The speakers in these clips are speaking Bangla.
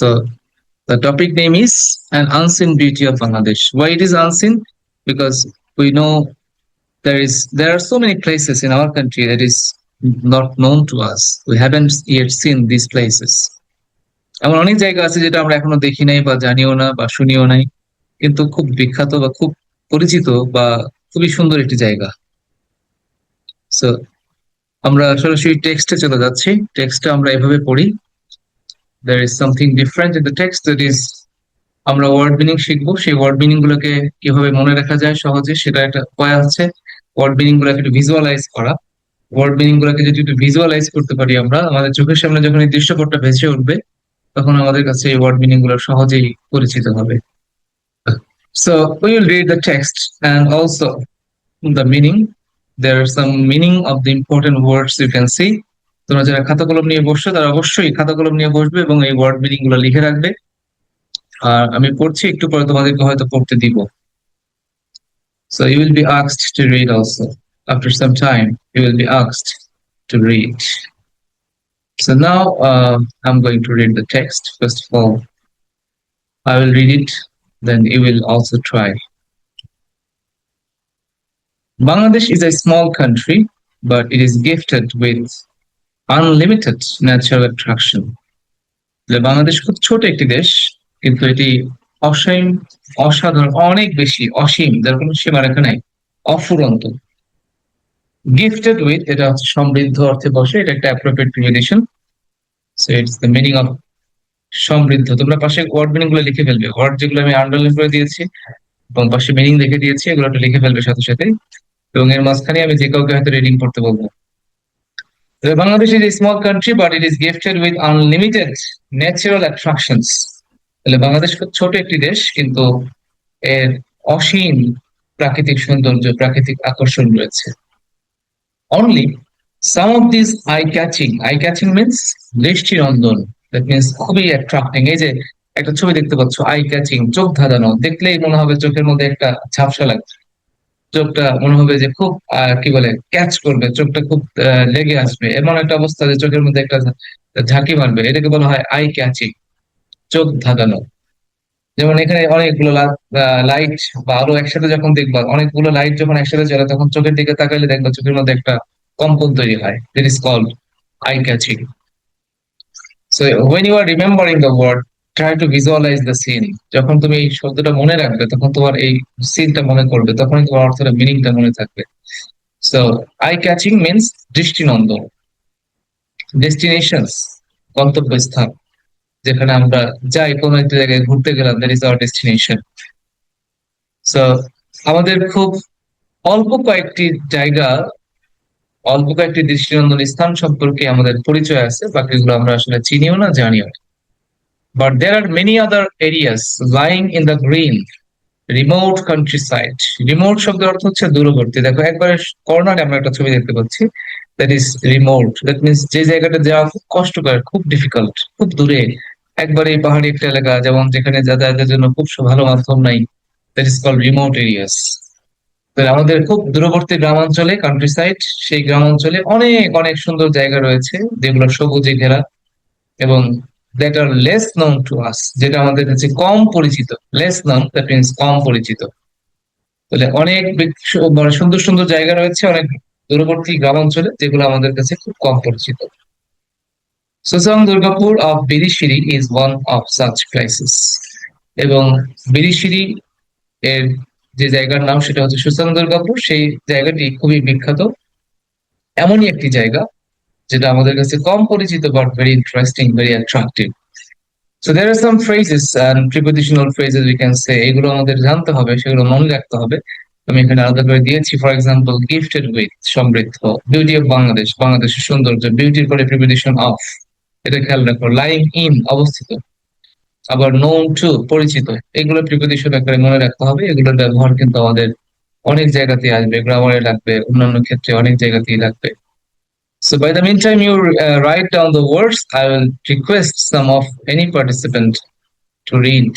So the topic name is An Unseen Beauty of Bangladesh. Why it is unseen? Because we know there are so many places in our country that is not known to us. We haven't yet seen these places. এমন অনেক জায়গা আছে যেটা আমরা এখনো দেখি নাই বা জানিও না বা শুনিও নাই, কিন্তু খুব বিখ্যাত বা খুব পরিচিত বা খুবই সুন্দর একটি জায়গা। সো আমরা সরাসরি টেক্সটে চলে যাচ্ছি। টেক্সটে আমরা এভাবে পড়ি, there is something different in the text, that is আমরা ওয়ার্ড মিনিং শিখবো। সেই ওয়ার্ড মিনিং গুলোকে কিভাবে মনে রাখা যায় সহজে, সেটা একটা উপায় হচ্ছে ওয়ার্ড মিনিং গুলোকে একটু ভিজুয়ালাইজ করা। ওয়ার্ড মিনিং গুলোকে যদি একটু ভিজুয়ালাইজ করতে পারি আমরা, আমাদের চোখের সামনে যখন এই দৃশ্যপটটা ভেসে উঠবে, তখন আমাদের কাছে এই ওয়ার্ড মিনিং গুলো সহজেই পরিচিত হবে। So we will read the text and also the meaning. There are some meaning of the important words you can see. তোমরা যারা খাতা কলম নিয়ে বসছো তারা অবশ্যই খাতা কলম নিয়ে বসবে এবং এই ওয়ার্ড মিনিং গুলো লিখে রাখবে। আর আমি পড়ছি, একটু পরে তোমাদেরকে হয়তো পড়তে দিব। So you will be asked to read also. After some time, you will be asked to read. So now I'm going to read the text. First of all, I will read it, then you will also try. Bangladesh is a small country, but it is gifted with unlimited natural attraction. Bangladesh খুব ছোট একটি দেশ, কিন্তু এটি অসীম, অসাধারণ, অনেক বেশি, অসীম, যার কোনো সীমারেখা নাই, অফুরন্ত। গিফটেড উইথ, এটা হচ্ছে সমৃদ্ধ অর্থে বসে, এটা একটা appropriate preposition. So it's the meaning of সমৃদ্ধ। তোমরা পাশে ওয়ার্ড মিনিং গুলো লিখে ফেলবে, ওয়ার্ড যেগুলো আমি আন্ডারলাইন করে দিয়েছি এবং পাশে মিনিং লিখে দিয়েছি, এগুলো একটু লিখে ফেলবে সাথে সাথে, এবং এর মাঝখানে আমি যে কাউকে হয়তো রিডিং করতে বলবো। Bangladesh is a small country but it is gifted with unlimited natural attractions. তাহলে বাংলাদেশ খুব ছোট একটি দেশ, কিন্তু এর অসীম প্রাকৃতিক সৌন্দর্য, প্রাকৃতিক আকর্ষণ রয়েছে। Only some of this eye catching means দৃষ্টিনন্দন, দ্যাট মিনস খুবই অ্যাট্রাক্টিং। এই যে একটা ছবি দেখতে পাচ্ছ, আই ক্যাচিং, চোখ ধাঁধানো, দেখলেই মনে হবে চোখের মধ্যে একটা ঝাপসা লাগছে, চোখটা মনে হবে যে খুব কি বলে ক্যাচ করবে, চোখটা খুব লেগে আসবে, এমন একটা অবস্থা যে চোখের মধ্যে একটা ঝাঁকি মারবে, এটাকে বলা হয় আই ক্যাচিং, চোখ ধাঁধানো। যেমন এখানে অনেকগুলো লাইট বা আলো একসাথে যখন দেখবা, অনেকগুলো লাইট যখন একসাথে জ্বলে, তখন চোখের দিকে তাকাইলে দেখবা চোখের মধ্যে একটা কম্পন তৈরি হয়, that is called eye catching. So when you are remembering the word, try to visualize the scene. যখন তুমি এই শব্দটা মনে রাখবে, তখন তোমার এই সিনটা মনে করবে, তখনই তোমার অর্থটা, মিনিংটা মনে থাকবে। সো আই ক্যাচিং মিনস দৃষ্টিনন্দন। ডেস্টিনেশনস, গন্তব্যস্থান, যেখানে আমরা যাই, কোনো একটা জায়গায় ঘুরতে গেলাম, that is our destination. So আমাদের খুব অল্প কয়েকটি জায়গা, অল্প কয়েকটি দৃষ্টিনন্দন স্থান সম্পর্কে আমাদের পরিচয় আছে, বাকিগুলো আমরা আসলে চিনিও না, জানিও না। But there are many other areas lying in the green remote countryside. Remote শব্দের অর্থ হচ্ছে দূরবর্তী। দেখো একবারে কর্নারে আমরা একটা ছবি দেখতে পাচ্ছি, that is remote. That means যে জায়গাটা যাওয়া খুব কষ্টকর, খুব ডিফিকাল্ট, খুব দূরে, একবারে পাহাড়ি একটা এলাকা, যেমন যেখানে যাতায়াতের জন্য খুব ভালো মাধ্যম নাই, that is called remote areas. আমাদের খুব দূরবর্তী গ্রামাঞ্চলে, কান্ট্রি সাইড, সেই গ্রামাঞ্চলে অনেক অনেক সুন্দর জায়গা রয়েছে যেগুলো সবুজে ঘেরা এবং that are less known to us, যেটা আমাদের কাছে কম পরিচিত। লেস নোন, দ্যাট মিনস কম পরিচিত। তাহলে অনেক সুন্দর সুন্দর জায়গা রয়েছে অনেক দূরবর্তী গ্রামাঞ্চলে, যেগুলো আমাদের কাছে খুব কম পরিচিত। Susang Durgapur of Birishiri is one of such places. এবং বিরিশিরি এর যে জায়গার নাম, সেটা হচ্ছে সুসাং দুর্গাপুর। সেই জায়গাটি খুবই বিখ্যাত, এমনই একটি জায়গা যেটা আমাদের কাছে কম পরিচিত, but very interesting, very attractive. So there are some phrases and prepositional phrases we can say, এগুলো আমাদের জানতে হবে, সেগুলো মনে রাখতে হবে। আমি এখানে আলাদা করে দিয়েছি। ফর এক্সাম্পল, গিফটেড উইথ, সমৃদ্ধ। বিউটি অফ বাংলাদেশ, বাংলাদেশের সৌন্দর্য। বিউটির পরে প্রিপোজিশন অফ, এটা খেয়াল রাখো। লাইং ইন, অবস্থিত। আবার নোন টু, পরিচিত। এগুলো প্রিপোজিশন আকারে মনে রাখতে হবে। এগুলোর ব্যবহার কিন্তু আমাদের অনেক জায়গাতেই আসবে, গ্রামারে লাগবে, অন্যান্য ক্ষেত্রে অনেক জায়গাতেই লাগবে। So by the meantime you write down the words, I will request some of any participant to read.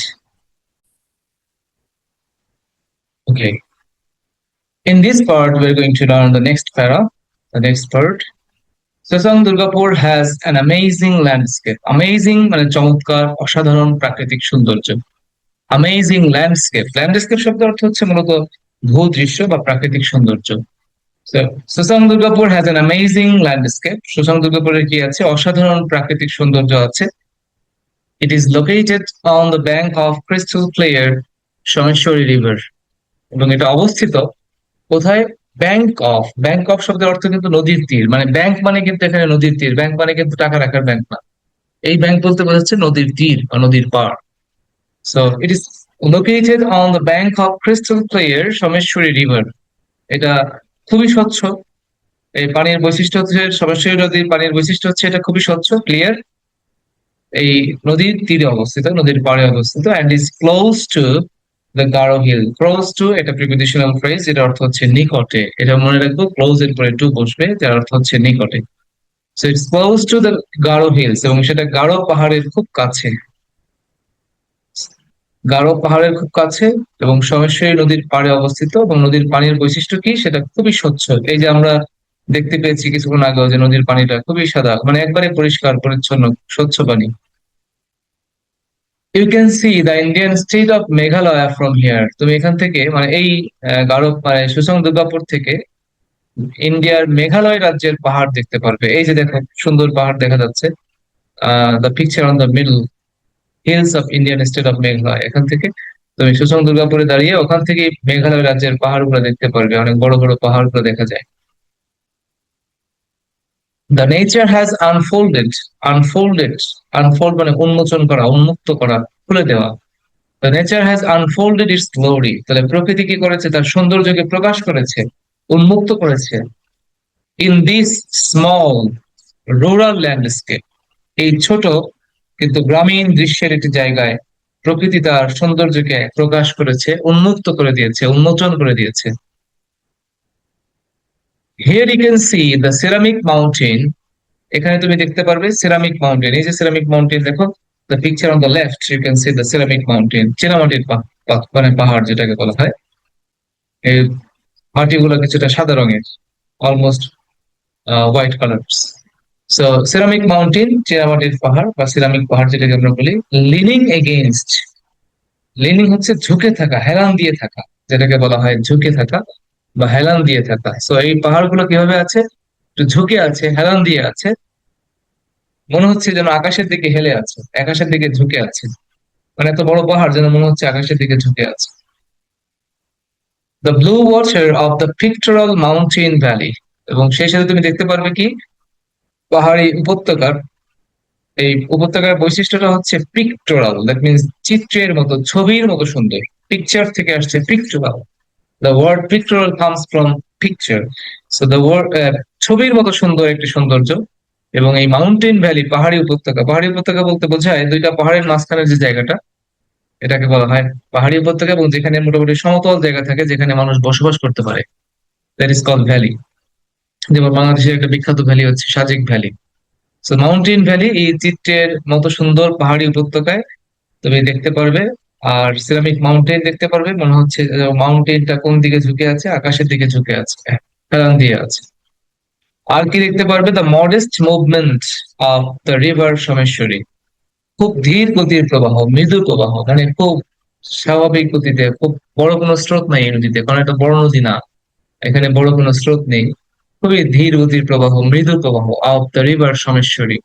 Okay. In this part, we're going to learn the next para, the next part. Sosang Durgapur has an amazing landscape. Amazing মানে চমৎকার, অসাধারণ প্রাকৃতিক সৌন্দর্য। অ্যামেজিং ল্যান্ডস্কেপ, ল্যান্ডস্কেপ শব্দের অর্থ হচ্ছে মূলত ভূদৃশ্য বা প্রাকৃতিক সৌন্দর্য। So, Susang Durgapur has an amazing landscape. Susang দুর্গাপুরের কি আছে? অসাধারণ প্রাকৃতিক সৌন্দর্য আছে। It is located on the bank of crystal clear Someshwari river, এবং এটা অবস্থিত কোথায়? ব্যাংক অফ শব্দের অর্থ কিন্তু নদীর তীর, মানে ব্যাংক মানে কিন্তু এখানে নদীর তীর, ব্যাংক মানে কিন্তু টাকা রাখার ব্যাংক না। এই ব্যাংক বলতে বোঝাচ্ছে নদীর তীর বা নদীর পাড়। So it is located on the bank of crystal clear Someshwari river. এটা খুবই স্বচ্ছ। এই পানির বৈশিষ্ট্য হচ্ছে, সোমেশ্বরী নদীর পানির বৈশিষ্ট্য হচ্ছে এটা খুবই স্বচ্ছ, ক্লিয়ার। এই নদীর তীরে অবস্থিত, নদীর পাড়ে অবস্থিত, and is close to the Garo hill. Close to এটা প্রিপোজিশনাল ফ্রেজ, এর অর্থ হচ্ছে নিকটে। এটা মনে রাখবো, ক্লোজ এর পরে টু বসবে, যার অর্থ হচ্ছে নিকটে। So it's close to the Garo hills, এবং সেটা গারো পাহাড়ের খুব কাছে। গারো পাহাড়ের খুব কাছে এবং সোমেশ্বরী নদীর পাড়ে অবস্থিত, এবং নদীর পানির বৈশিষ্ট্য কি? সেটা খুবই স্বচ্ছ। এই যে আমরা দেখতে পেয়েছি কিছুক্ষণ আগেও যে নদীর পানিটা খুবই সাদা, মানে একবারে পরিষ্কার পরিচ্ছন্ন, স্বচ্ছ পানি। You can see the Indian state of Meghalaya from here. তুমি এখান থেকে, মানে এই গারো মানে সুসং দুর্গাপুর থেকে ইন্ডিয়ার মেঘালয় রাজ্যের পাহাড় দেখতে পারবে। এই যে দেখো, সুন্দর পাহাড় দেখা যাচ্ছে। The picture on the middle hills of Indian state of Meghalaya. এখান থেকে তুমি সুসং দুর্গাপুরে দাঁড়িয়ে ওখান থেকে মেঘালয় রাজ্যের পাহাড়গুলো দেখতে পারবে, অনেক বড় বড় পাহাড়গুলো দেখা যায়। The nature has unfolded. Unfolded, unfold মানে উন্মোচন করা, উন্মুক্ত করা, খুলে দেওয়া। The nature has unfolded it's glory, তাহলে প্রকৃতি কি করেছে? তার সৌন্দর্যকে প্রকাশ করেছে, উন্মুক্ত করেছে। In this small rural landscape, এই ছোট কিন্তু গ্রামীণ দৃশ্যের একটি জায়গায় প্রকৃতি তার সৌন্দর্যকে প্রকাশ করেছে, উন্মুক্ত করে দিয়েছে, উন্মোচন করে দিয়েছে। Here you can see the ceramic mountain. এখানে তুমি দেখতে পারবে সিরামিক মাউন্টেন। এই যে সিরামিক মাউন্টেন দেখো, the picture on the left you can see the ceramic mountain, চীনামাটির মানে পাহাড় যেটাকে বলা হয়। এই মাটিগুলো কিছুটা সাদা রঙের, almost white colour. So ceramic mountain, চীনামাটির পাহাড় বা সিরামিক পাহাড় যেটাকে আমরা বলি। লিনিং এগেইনস্ট, লিনিং হচ্ছে ঝুঁকে থাকা, হেলান দিয়ে থাকা, যেটাকে বলা হয় ঝুঁকে থাকা বা হেলান দিয়ে থাকা। সো এই পাহাড়গুলো কিভাবে আছে? একটু ঝুঁকে আছে, হেলান দিয়ে আছে, মনে হচ্ছে যেন আকাশের দিকে হেলে আছে, আকাশের দিকে ঝুঁকে আছে। মানে এত বড় পাহাড় যেন মনে হচ্ছে আকাশের দিকে ঝুঁকে আছে। The blue water of the pictorial mountain valley, এবং সেই সাথে তুমি দেখতে পারবে কি? পাহাড়ি উপত্যকার, এই উপত্যকার বৈশিষ্ট্যটা হচ্ছে পিকটোরাল, দ্যাট মিনস চিত্রের মতো, ছবির মতো সুন্দর। পিকচার থেকে আসছে pictorial. The word pictorial comes from picture. So the word, ছবির মতো সুন্দর একটি সৌন্দর্য। এবং এই মাউন্টেন ভ্যালি, পাহাড়ি উপত্যকা, পাহাড়ি উপত্যকা বলতে বোঝায় দুইটা পাহাড়ের মাঝখানের যে জায়গাটা, এটাকে বলা হয় পাহাড়ি উপত্যকা। এবং যেখানে মোটামুটি সমতল জায়গা থাকে, যেখানে মানুষ বসবাস করতে পারে, দ্যাট ইজ কল্ড ভ্যালি। যেমন বাংলাদেশের একটা বিখ্যাত ভ্যালি হচ্ছে Sajek valley. So mountain valley এই চিত্রের মতো সুন্দর পাহাড়ি উপত্যকায় তুমি দেখতে পারবে। আর সিরামিক মাউন্টেন দেখতে পারবে, মনে হচ্ছে মাউন্টেনটা কোন দিকে ঝুঁকে আছে? আকাশের দিকে ঝুঁকে আছে, হেলান দিয়ে আছে। আর কি দেখতে পারবে? The modest movement of the river Someshwari. খুব ধীর গতির প্রবাহ, মৃদু প্রবাহ, মানে খুব স্বাভাবিক গতিতে, খুব বড় কোনো স্রোত নাই এই নদীতে, কারণ এটা বড় নদী না, এখানে বড় কোনো স্রোত নেই। খুবই ধীর গতির প্রবাহ, মৃদু প্রবাহ of the river Someshwari.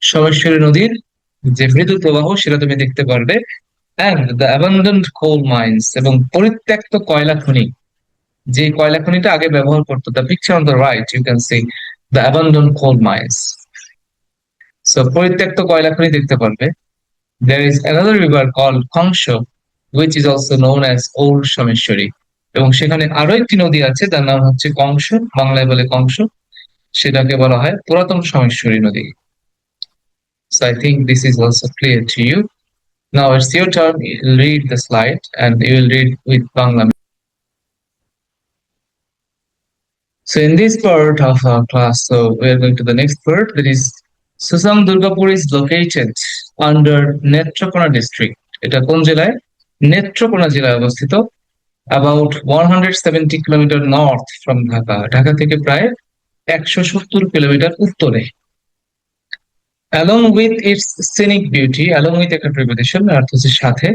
Someshwari নদীর যে মৃদু প্রবাহ, সেটা তুমি দেখতে পারবে। And the abandoned coal mines, এবং পরিত্যক্ত কয়লা খনি, যে কয়লা খনিটা আগে ব্যবহার করতো। The picture on the right you can see the abandoned coal mines. So পরিত্যক্ত কয়লা খনি দেখতে পারবে। There is another river called Kongsho, which is also known as Old Sameshwari. এবং সেখানে আরো একটি নদী আছে, তার নাম হচ্ছে কংস, বাংলায় বলে কংস, সেটাকে বলা হয় পুরাতন সোমেশ্বরী নদী। So I think this is also clear to you. Now it's your turn. You'll read the slide and you will read with Bangla. So in this part of our class, so we are going to the next part, that is Susam Durgapur is located under Netrokona district. এটা কোন জেলায়? নেত্রকোনা জেলায় অবস্থিত। About 170 kilometre north from Dhaka, Dhaka থেকে প্রায় 170 কিলোমিটার উত্তরে। Along with its scenic beauty, along with একটা preposition অর্থ হচ্ছে সাথে,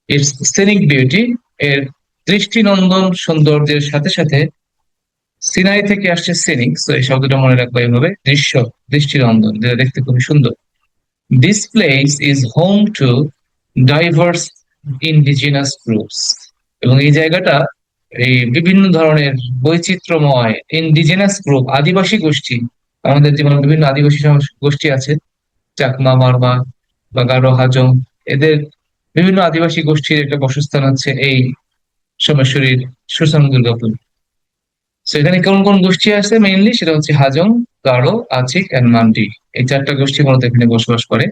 its scenic beauty এর দৃষ্টিনন্দন সৌন্দর্যের সাথে সাথে, সিনারি থেকে আসছে সিনিক, তো এই শব্দটা মনে রাখবো এইভাবে, দৃষ্টিনন্দন, যেটা দেখতে খুবই সুন্দর। This place is home to diverse indigenous groups, এবং এই জায়গাটা এই বিভিন্ন ধরনের বৈচিত্র্যময় ইন্ডিজিনাস গ্রুপ, আদিবাসী গোষ্ঠী, আমাদের যেমন বিভিন্ন আদিবাসী গোষ্ঠী আছে, চাকমা, মারমা বা গারো, হাজং, এদের বিভিন্ন আদিবাসী গোষ্ঠীর একটা বাসস্থান হচ্ছে এই সোমেশ্বরীর সুসং দুর্গাপুর। তো এখানে কোন কোন গোষ্ঠী আছে মেইনলি, সেটা হচ্ছে হাজং, গারো, আচিক এন্ড মান্ডি। এই চারটা গোষ্ঠী মূলত এখানে বসবাস করে।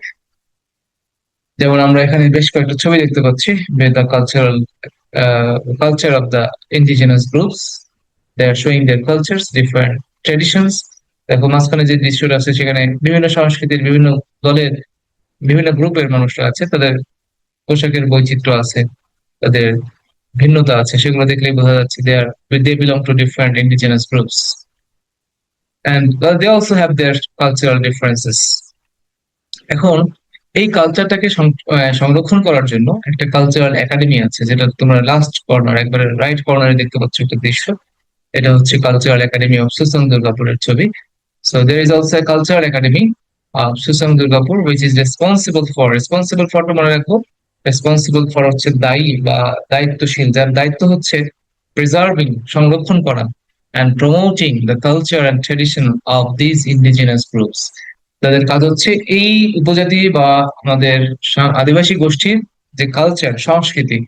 যেমন আমরা এখানে বেশ কয়েকটা ছবি দেখতে পাচ্ছি, the culture of the indigenous groups, they are showing their cultures, different traditions. দেখো মাঝখানে যে দৃশ্যটা আছে সেখানে বিভিন্ন সংস্কৃতির বিভিন্ন দলের বিভিন্ন গ্রুপের মানুষরা আছে, তাদের পোশাকের বৈচিত্র্য আছে, তাদের ভিন্নতা আছে, সেগুলো দেখলেই বোঝা যাচ্ছে they belong to different indigenous groups, and they also have their cultural differences. এখন এই কালচারটাকে সংরক্ষণ করার জন্য একটা কালচারাল একাডেমি আছে, যেটা তোমরা লাস্ট কর্নার, একবারে রাইট কর্নারে দেখতে পাচ্ছ একটা দৃশ্য। এটা হচ্ছে কালচারাল একাডেমি অফ সুসং দুর্গাপুরের ছবি। So there is also a cultural academy of Susang Durgapur which is responsible for মনে রাখবো, রেসপন্সিবল ফর হচ্ছে দায়ী বা দায়িত্বশীল, যার দায়িত্ব হচ্ছে প্রিজার্ভিং, সংরক্ষণ করা, and promoting the culture and tradition of this indigenous groups. তাদের কাজ হচ্ছে এই উপজাতি বা আমাদের আদিবাসী গোষ্ঠীর যে কালচার, সংস্কৃতি,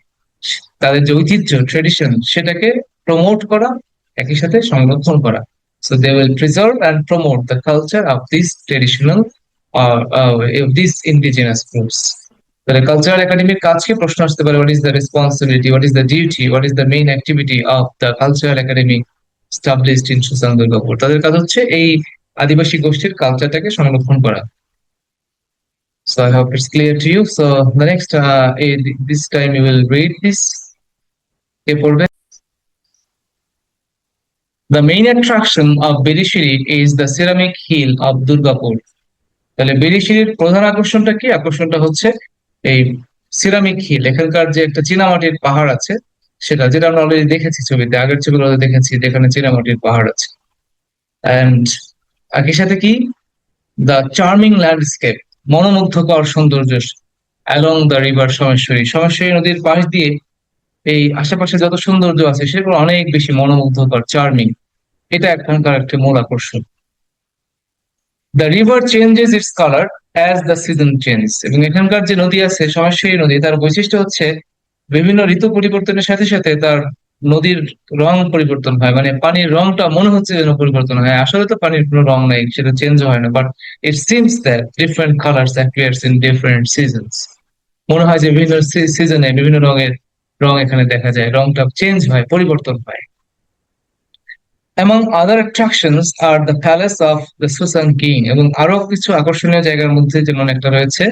তাদের যে ঐতিহ্য, ট্রেডিশন, সেটাকে প্রমোট করা, একই সাথে সংরক্ষণ করা। So they will preserve and promote the culture of this traditional of this indigenous groups. তাহলে কালচারাল একাডেমির কাজকে প্রশ্ন আসতে পারে, what is the responsibility, what is the duty, what is the main activity of the cultural academy established in Susang Durgapur. তাদের কাজ হচ্ছে এই আদিবাসী গোষ্ঠীর কালচারটাকে সংরক্ষণ করা। So I hope it's clear to you. So the next, this time you will read this. কে পড়বে? The main attraction of Birishiri is the ceramic hill of Durgapur. তাহলে বিরিশিরির প্রধান আকর্ষণটা কি? আকর্ষণটা হচ্ছে এই সিরামিক হিল, এখানকার যে একটা চীনামাটির পাহাড় আছে, সেটা, যেটা আমরা অলরেডি দেখেছি ছবিতে, আগের ছবিগুলোতে দেখেছি, যেখানে চীনামাটির পাহাড় আছে। অ্যান্ড একই সাথে কি, দ্য চার্মিং ল্যান্ডস্কেপ, মনোমুগ্ধকর সৌন্দর্য, along the river Someshwari, Someshwari নদীর পাশ দিয়ে এই আশেপাশে যত সৌন্দর্য আছে সেগুলো অনেক বেশি মনোমুগ্ধকর, চার্মিং। এটা এখানকার একটা মূল আকর্ষণ। The river changes it's colour as the season change, এবং এখানকার যে নদী আছে, সরাসরি নদী, তার বৈশিষ্ট্য হচ্ছে বিভিন্ন ঋতু পরিবর্তনের সাথে সাথে তার নদীর রং পরিবর্তন হয়, মানে পানির রংটা মনে হচ্ছে যেন পরিবর্তন হয়, আসলে তো পানির কোনো রং নাই, সেটা চেঞ্জ হয় না, but it seems that different colours appears in different seasons. মনে হয় যে বিভিন্ন সিজনে বিভিন্ন রঙের রং এখানে দেখা যায়, রংটা চেঞ্জ হয়, পরিবর্তন হয়। Among other attractions are the Palace of the Susan King, এবং আরো কিছু আকর্ষণীয় জায়গার মধ্যে যেমন একটা রয়েছে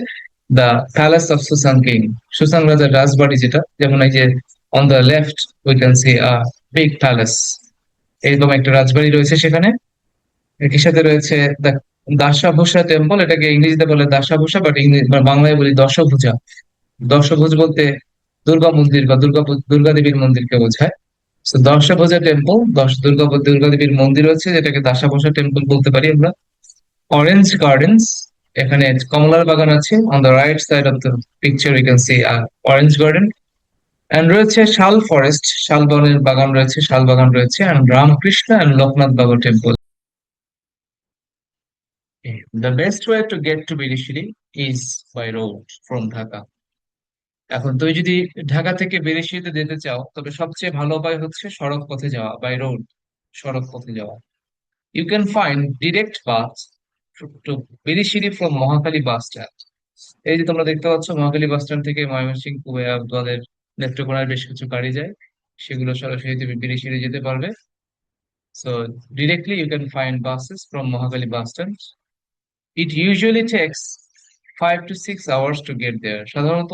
the palace of Susan king, Susan রাজার রাজবাড়ি, যেটা যেমন এই যে on the left we can see a big palace, এরকম একটা রাজবাড়ি রয়েছে সেখানে। একই সাথে রয়েছে দ্য দাসাভূষা টেম্পল, এটাকে ইংরেজিতে বলে দাসাভূষা, বাট বাংলায় বলি দশভূজা। দশভুজ বলতে দুর্গা মন্দির বা দুর্গা দেবীর মন্দিরকে বোঝায়। So, দশভূজা টেম্পল, দুর্গা দেবীর মন্দির হচ্ছে, যেটাকে দাসাভূষা টেম্পল বলতে পারি আমরা। অরেঞ্জ গার্ডেন্স, এখানে কমলার বাগান আছে, on the right side of the picture you can see orange garden. And রয়েছে শাল ফরেস্ট, শাল বনের বাগান রয়েছে, শাল বাগান রয়েছে, and Ramakrishna and Loknath Baba temple. The best way to get to Birishiri is by road from Dhaka. এখন তুমি যদি ঢাকা থেকে বিদেশিতে যেতে চাও, তবে সবচেয়ে ভালো উপায় হচ্ছে সড়ক পথে যাওয়া, বাই রোড, সড়ক পথে যাওয়া। You can find direct bus to Birishiri from Mohakhali bus stand. এই যে তোমরা দেখতে পাচ্ছ, মহাখালী বাস স্ট্যান্ড থেকে ময়মনসিংহ তোমাদের নেত্রকোনার বেশ কিছু গাড়ি যায়, সেগুলো সরাসরি তুমি বিরিশিরি যেতে পারবে। So directly you can find buses from Mohakhali bus stand. It usually takes 5 to 6 hours to get there. সাধারণত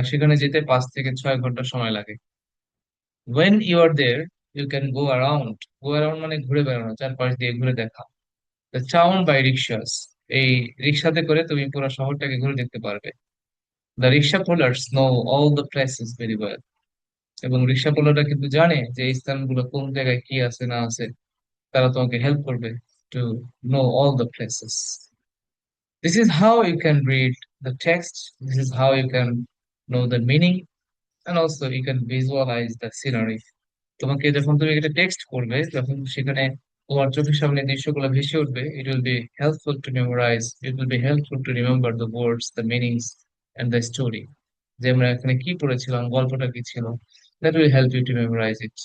সেখানে যেতে 5 থেকে 6 ঘন্টা সময় লাগে। When you are there, you can go around মানে ঘুরে বেড়ানো, চারপাশ দিয়ে ঘুরে দেখা। দ্য টাউন বাই রিক্সাস, এই রিক্সাতে করে তুমি পুরো শহরটাকে ঘুরে দেখতে পারবে। The rickshaw pullers no all the places very well, এবং রিক্সা পুলাররা কিন্তু জানে যে এই স্থানগুলো কোন জায়গায় কি আছে না আছে। তারা তোমাকে হেল্প করবে to know all the places. This is how you can read the text, this is how you can know the meaning, and also you can visualise the scenery. তোমাকে যখন তুমি একটা টেক্সট করবে, যখন সেখানে তোমার চোখের সামনে দৃশ্যগুলো ভেসে উঠবে, it will be helpful to memorise, it will be helpful to remember the words, the meanings and the story. যে আমরা এখানে কি পড়েছিলাম, গল্পটা কি ছিল, that will help you to memorise it.